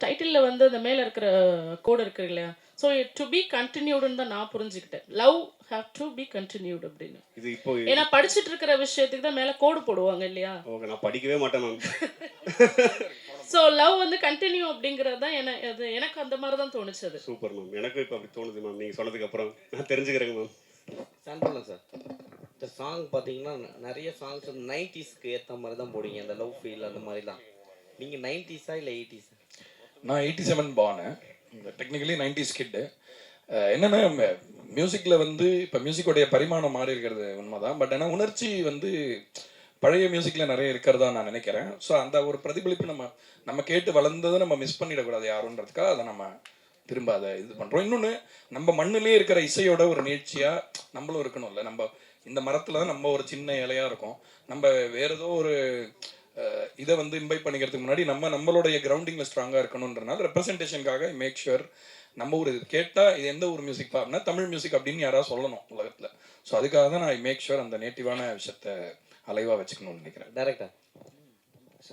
டைட்டிலில் வந்து அந்த மேலே இருக்கிற கோடு இருக்கு இல்லையா, ஸோ டு பி கண்டினியூடுன்னு தான் நான் புரிஞ்சுக்கிட்டேன். Love have to be continued அப்படின்னு. இது இப்போ ஏன்னா படிச்சுட்டு இருக்கிற விஷயத்துக்கு தான் மேலே கோடு போடுவாங்க இல்லையா. ஓகே, நான் படிக்கவே மாட்டேன் மேம். ஸோ லவ் வந்து கண்டினியூ அப்படிங்கிறது தான் எனக்கு அந்த மாதிரி தான் தோணுச்சது. சூப்பர் மேம், எனக்கு இப்போ அப்படி தோணுது மேம். நீங்கள் சொன்னதுக்கு அப்புறம் நான் தெரிஞ்சுக்கிறேங்க மேம். சாம்பிள் சார், இந்த சாங் பார்த்தீங்கன்னா நிறைய சாங்ஸ் வந்து 90ஸ்க்கு ஏற்ற மாதிரி தான் போடுங்க, அந்த லவ் ஃபீல் அந்த மாதிரிலாம். நீங்கள் 90ஸா இல்லை 80ஸா? நான் 87 பானு, டெக்னிக்கலி 90s கிட்டு. என்னென்னா மியூசிக்கில் வந்து இப்போ மியூசிக்கோடைய பரிமாணம் மாறி இருக்கிறது உண்மைதான். பட் ஆனால் உணர்ச்சி வந்து பழைய மியூசிக்கில் நிறைய இருக்கிறதா நான் நினைக்கிறேன். ஸோ அந்த ஒரு பிரதிபலிப்பு நம்ம கேட்டு வளர்ந்ததை நம்ம மிஸ் பண்ணிடக்கூடாது யாருன்றதுக்காக அதை நம்ம திரும்ப அதை இது பண்ணுறோம். இன்னொன்று, நம்ம மண்ணிலே இருக்கிற இசையோட ஒரு நீட்சியாக நம்மளும் இருக்கணும்ல. நம்ம இந்த மரத்தில் தான் நம்ம ஒரு சின்ன இலையாக இருக்கும். நம்ம வேறு ஏதோ ஒரு இதை வந்து இன்வைட் பண்ணிக்கிறதுக்கு முன்னாடி நம்மளுடைய கிரவுண்டிங்கில் ஸ்ட்ராங்காக இருக்கணுன்றனால ரெப்ரசன்டேஷனுக்காக மேக் ஷுர் நம்ம ஒரு கேட்டால் இது எந்த ஒரு மியூசிக் அப்படின்னா தமிழ் மியூசிக் அப்படின்னு யாராவது சொல்லணும் உலகத்தில். ஸோ அதுக்காக தான் நான் மேக் ஷுர் அந்த நேட்டிவான விஷயத்த அலைவாக வச்சுக்கணும்னு நினைக்கிறேன். டேரக்டா